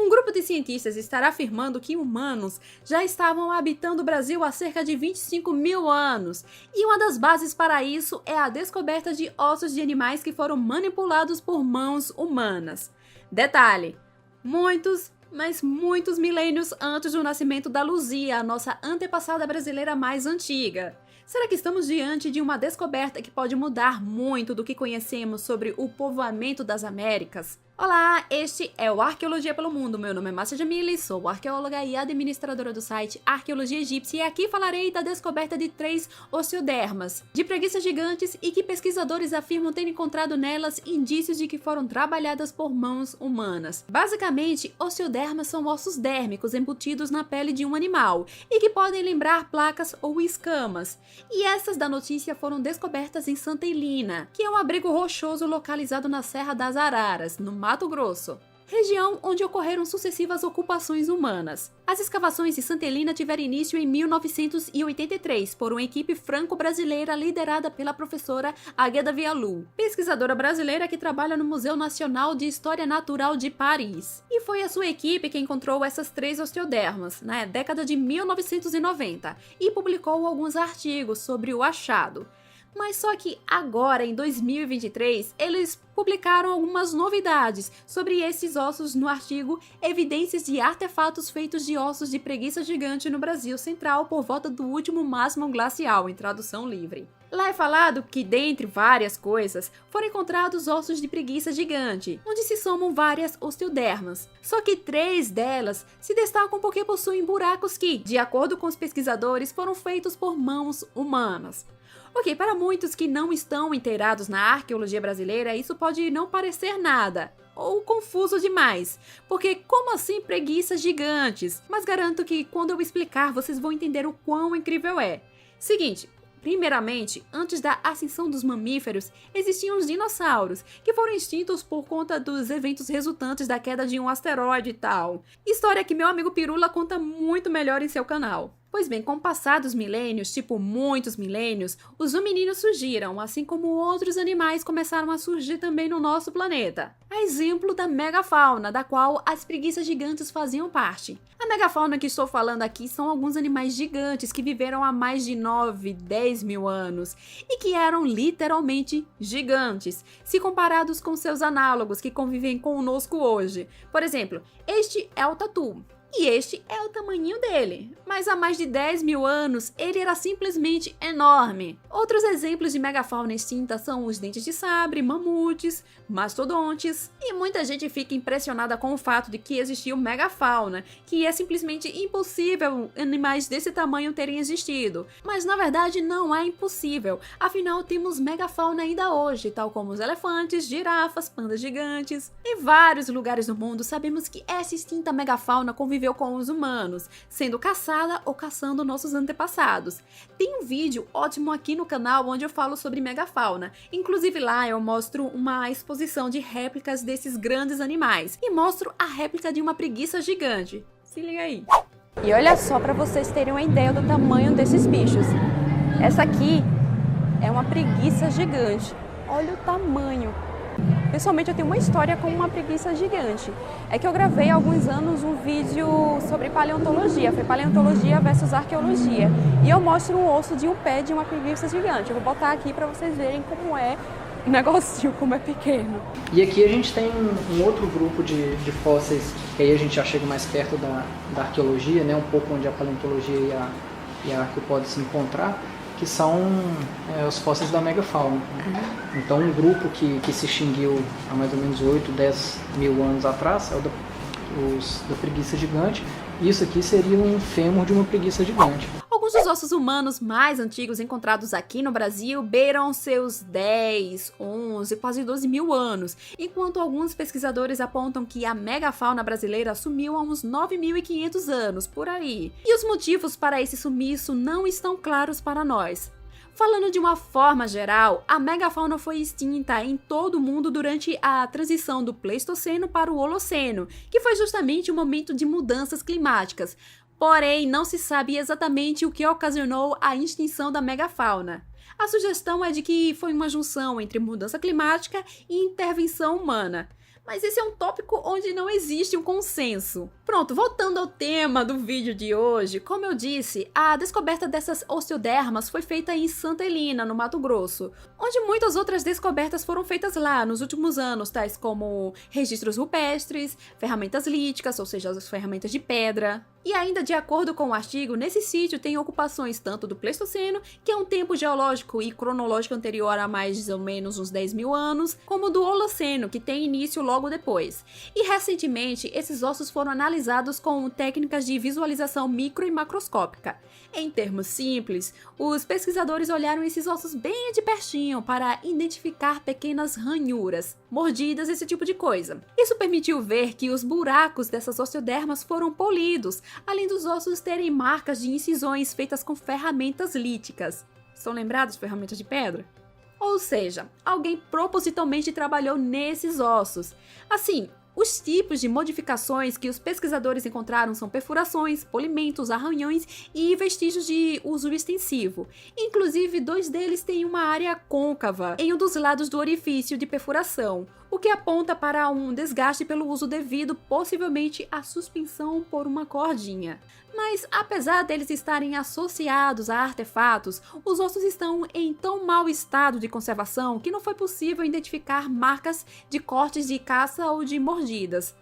Um grupo de cientistas estará afirmando que humanos já estavam habitando o Brasil há cerca de 25 mil anos, e uma das bases para isso é a descoberta de ossos de animais que foram manipulados por mãos humanas. Detalhe: muitos, mas muitos milênios antes do nascimento da Luzia, a nossa antepassada brasileira mais antiga. Será que estamos diante de uma descoberta que pode mudar muito do que conhecemos sobre o povoamento das Américas? Olá, este é o Arqueologia pelo Mundo. Meu nome é Márcia Jamile, sou arqueóloga e administradora do site Arqueologia Egípcia, e aqui falarei da descoberta de 3 osteodermas, de preguiças gigantes, e que pesquisadores afirmam ter encontrado nelas indícios de que foram trabalhadas por mãos humanas. Basicamente, osteodermas são ossos dérmicos embutidos na pele de um animal e que podem lembrar placas ou escamas. E essas da notícia foram descobertas em Santa Helena, que é um abrigo rochoso localizado na Serra das Araras, no Mato Grosso, região onde ocorreram sucessivas ocupações humanas. As escavações de Santa Helena tiveram início em 1983 por uma equipe franco-brasileira liderada pela professora Águeda Vialu, pesquisadora brasileira que trabalha no Museu Nacional de História Natural de Paris. E foi a sua equipe que encontrou essas 3 osteodermas na década de 1990 e publicou alguns artigos sobre o achado. Mas só que agora, em 2023, eles publicaram algumas novidades sobre esses ossos no artigo Evidências de Artefatos Feitos de Ossos de Preguiça Gigante no Brasil Central por volta do último máximo glacial, em tradução livre. Lá é falado que, dentre várias coisas, foram encontrados ossos de preguiça gigante, onde se somam várias osteodermas. Só que 3 delas se destacam porque possuem buracos que, de acordo com os pesquisadores, foram feitos por mãos humanas. Ok, para muitos que não estão inteirados na arqueologia brasileira, isso pode não parecer nada, ou confuso demais, porque como assim preguiças gigantes? Mas garanto que quando eu explicar, vocês vão entender o quão incrível é. Seguinte, primeiramente, antes da ascensão dos mamíferos, existiam os dinossauros, que foram extintos por conta dos eventos resultantes da queda de um asteroide e tal. História que meu amigo Pirula conta muito melhor em seu canal. Pois bem, com o passar dos milênios, tipo muitos milênios, os homininos surgiram, assim como outros animais começaram a surgir também no nosso planeta. A exemplo da megafauna, da qual as preguiças gigantes faziam parte. A megafauna que estou falando aqui são alguns animais gigantes que viveram há mais de 9, 10 mil anos e que eram literalmente gigantes, se comparados com seus análogos que convivem conosco hoje. Por exemplo, este é o tatu. E este é o tamanhinho dele, mas há mais de 10 mil anos ele era simplesmente enorme. Outros exemplos de megafauna extinta são os dentes de sabre, mamutes, mastodontes, e muita gente fica impressionada com o fato de que existiu megafauna, que é simplesmente impossível animais desse tamanho terem existido. Mas na verdade não é impossível, afinal temos megafauna ainda hoje, tal como os elefantes, girafas, pandas gigantes. Em vários lugares do mundo sabemos que essa extinta megafauna conviveu com os humanos, sendo caçada ou caçando nossos antepassados. Tem um vídeo ótimo aqui no canal onde eu falo sobre megafauna. Inclusive lá eu mostro uma exposição de réplicas desses grandes animais e mostro a réplica de uma preguiça gigante. Se liga aí. E olha só para vocês terem uma ideia do tamanho desses bichos. Essa aqui é uma preguiça gigante. Olha o tamanho. Pessoalmente eu tenho uma história com uma preguiça gigante. É que eu gravei há alguns anos um vídeo sobre paleontologia, foi paleontologia versus arqueologia. E eu mostro um osso de um pé de uma preguiça gigante. Eu vou botar aqui para vocês verem como é o negocinho, como é pequeno. E aqui a gente tem um outro grupo de fósseis, que aí a gente já chega mais perto da arqueologia, né? Um pouco onde a paleontologia e a arqueo podem se encontrar, que são os fósseis da megafauna. Então um grupo que se extinguiu há mais ou menos 8, 10 mil anos atrás é o da preguiça gigante. Isso aqui seria um fêmur de uma preguiça gigante. Alguns dos ossos humanos mais antigos encontrados aqui no Brasil beiram seus 10, 11, quase 12 mil anos, enquanto alguns pesquisadores apontam que a megafauna brasileira sumiu há uns 9.500 anos, por aí. E os motivos para esse sumiço não estão claros para nós. Falando de uma forma geral, a megafauna foi extinta em todo o mundo durante a transição do Pleistoceno para o Holoceno, que foi justamente o momento de mudanças climáticas. Porém, não se sabe exatamente o que ocasionou a extinção da megafauna. A sugestão é de que foi uma junção entre mudança climática e intervenção humana. Mas esse é um tópico onde não existe um consenso. Pronto, voltando ao tema do vídeo de hoje, como eu disse, a descoberta dessas osteodermas foi feita em Santa Helena, no Mato Grosso, onde muitas outras descobertas foram feitas lá nos últimos anos, tais como registros rupestres, ferramentas líticas, ou seja, as ferramentas de pedra. E ainda de acordo com o artigo, nesse sítio tem ocupações tanto do Pleistoceno, que é um tempo geológico e cronológico anterior a mais ou menos uns 10 mil anos, como do Holoceno, que tem início logo depois. E recentemente, esses ossos foram analisados com técnicas de visualização micro e macroscópica. Em termos simples, os pesquisadores olharam esses ossos bem de pertinho para identificar pequenas ranhuras, mordidas, esse tipo de coisa. Isso permitiu ver que os buracos dessas osteodermas foram polidos, além dos ossos terem marcas de incisões feitas com ferramentas líticas. Estão lembrados de ferramentas de pedra? Ou seja, alguém propositalmente trabalhou nesses ossos. Assim, os tipos de modificações que os pesquisadores encontraram são perfurações, polimentos, arranhões e vestígios de uso extensivo. Inclusive, 2 deles têm uma área côncava em um dos lados do orifício de perfuração, o que aponta para um desgaste pelo uso devido, possivelmente a suspensão por uma cordinha. Mas, apesar deles estarem associados a artefatos, os ossos estão em tão mau estado de conservação que não foi possível identificar marcas de cortes de caça ou de mordidas.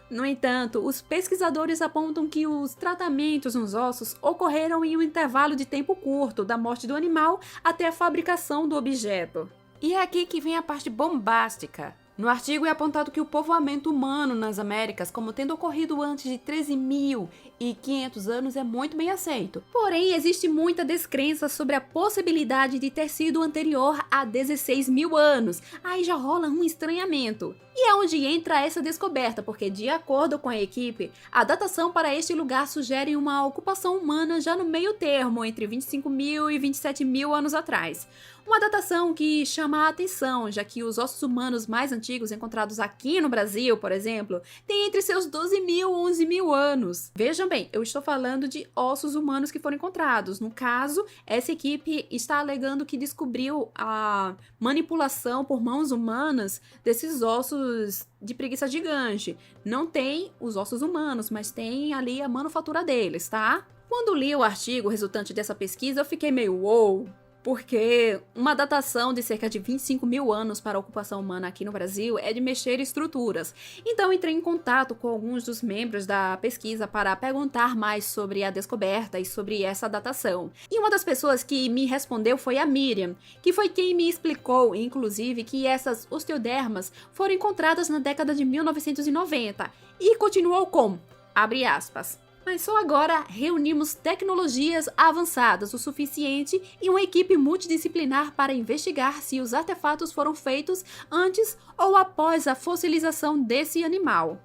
No entanto, os pesquisadores apontam que os tratamentos nos ossos ocorreram em um intervalo de tempo curto da morte do animal até a fabricação do objeto. E é aqui que vem a parte bombástica. No artigo é apontado que o povoamento humano nas Américas, como tendo ocorrido antes de 13.500 anos, é muito bem aceito. Porém, existe muita descrença sobre a possibilidade de ter sido anterior a 16 mil anos. Aí já rola um estranhamento. E é onde entra essa descoberta, porque, de acordo com a equipe, a datação para este lugar sugere uma ocupação humana já no meio termo, entre 25 mil e 27 mil anos atrás. Uma datação que chama a atenção, já que os ossos humanos mais antigos encontrados aqui no Brasil, por exemplo, têm entre seus 12 mil e 11 mil anos. Vejam bem, eu estou falando de ossos humanos que foram encontrados. No caso, essa equipe está alegando que descobriu a manipulação por mãos humanas desses ossos de preguiça gigante. Não tem os ossos humanos, mas tem ali a manufatura deles, tá? Quando li o artigo resultante dessa pesquisa, eu fiquei meio uou, porque uma datação de cerca de 25 mil anos para a ocupação humana aqui no Brasil é de mexer estruturas. Então entrei em contato com alguns dos membros da pesquisa para perguntar mais sobre a descoberta e sobre essa datação. E uma das pessoas que me respondeu foi a Miriam, que foi quem me explicou, inclusive, que essas osteodermas foram encontradas na década de 1990 e continuou com, abre aspas, mas só agora reunimos tecnologias avançadas o suficiente e uma equipe multidisciplinar para investigar se os artefatos foram feitos antes ou após a fossilização desse animal,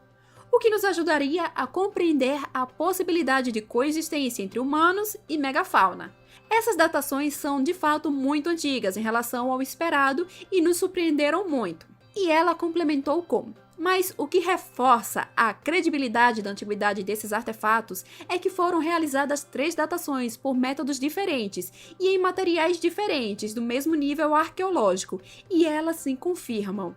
o que nos ajudaria a compreender a possibilidade de coexistência entre humanos e megafauna. Essas datações são de fato muito antigas em relação ao esperado e nos surpreenderam muito. E ela complementou com: mas o que reforça a credibilidade da antiguidade desses artefatos é que foram realizadas 3 datações por métodos diferentes e em materiais diferentes do mesmo nível arqueológico, e elas se confirmam.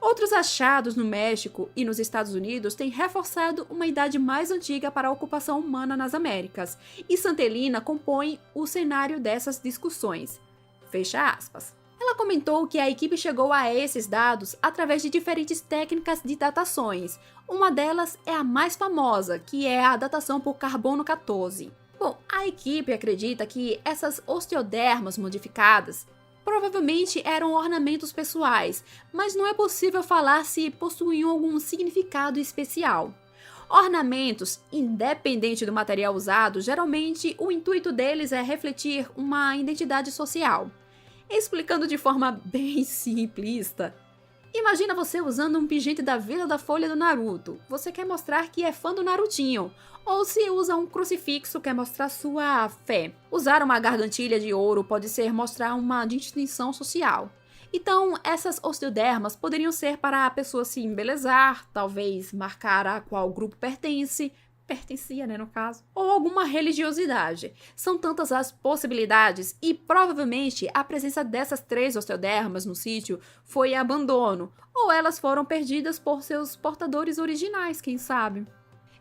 Outros achados no México e nos Estados Unidos têm reforçado uma idade mais antiga para a ocupação humana nas Américas, e Santa Helena compõe o cenário dessas discussões. Fecha aspas. Ela comentou que a equipe chegou a esses dados através de diferentes técnicas de datações. Uma delas é a mais famosa, que é a datação por carbono 14. Bom, a equipe acredita que essas osteodermas modificadas provavelmente eram ornamentos pessoais, mas não é possível falar se possuíam algum significado especial. Ornamentos, independente do material usado, geralmente o intuito deles é refletir uma identidade social. Explicando de forma bem simplista, imagina você usando um pingente da Vila da Folha do Naruto. Você quer mostrar que é fã do Narutinho. Ou se usa um crucifixo, quer mostrar sua fé. Usar uma gargantilha de ouro pode ser mostrar uma distinção social. Então, essas osteodermas poderiam ser para a pessoa se embelezar, talvez marcar a qual grupo pertence, pertencia, né, no caso, ou alguma religiosidade. São tantas as possibilidades e provavelmente a presença dessas 3 osteodermas no sítio foi abandono, ou elas foram perdidas por seus portadores originais, quem sabe.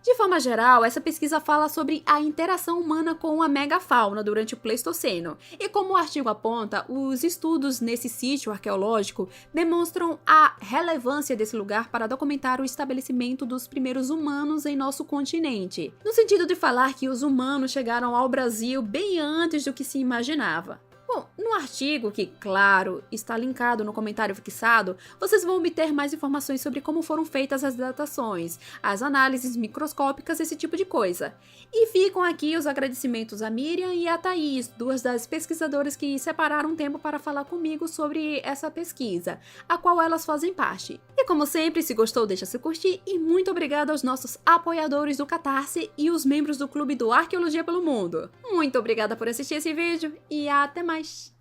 De forma geral, essa pesquisa fala sobre a interação humana com a megafauna durante o Pleistoceno, e como o artigo aponta, os estudos nesse sítio arqueológico demonstram a relevância desse lugar para documentar o estabelecimento dos primeiros humanos em nosso continente, no sentido de falar que os humanos chegaram ao Brasil bem antes do que se imaginava. Bom, no artigo, que, claro, está linkado no comentário fixado, vocês vão obter mais informações sobre como foram feitas as datações, as análises microscópicas, esse tipo de coisa. E ficam aqui os agradecimentos a Miriam e a Thaís, 2 das pesquisadoras que separaram tempo para falar comigo sobre essa pesquisa, a qual elas fazem parte. E como sempre, se gostou, deixa seu curtir, e muito obrigada aos nossos apoiadores do Catarse e os membros do Clube do Arqueologia pelo Mundo. Muito obrigada por assistir esse vídeo e até mais!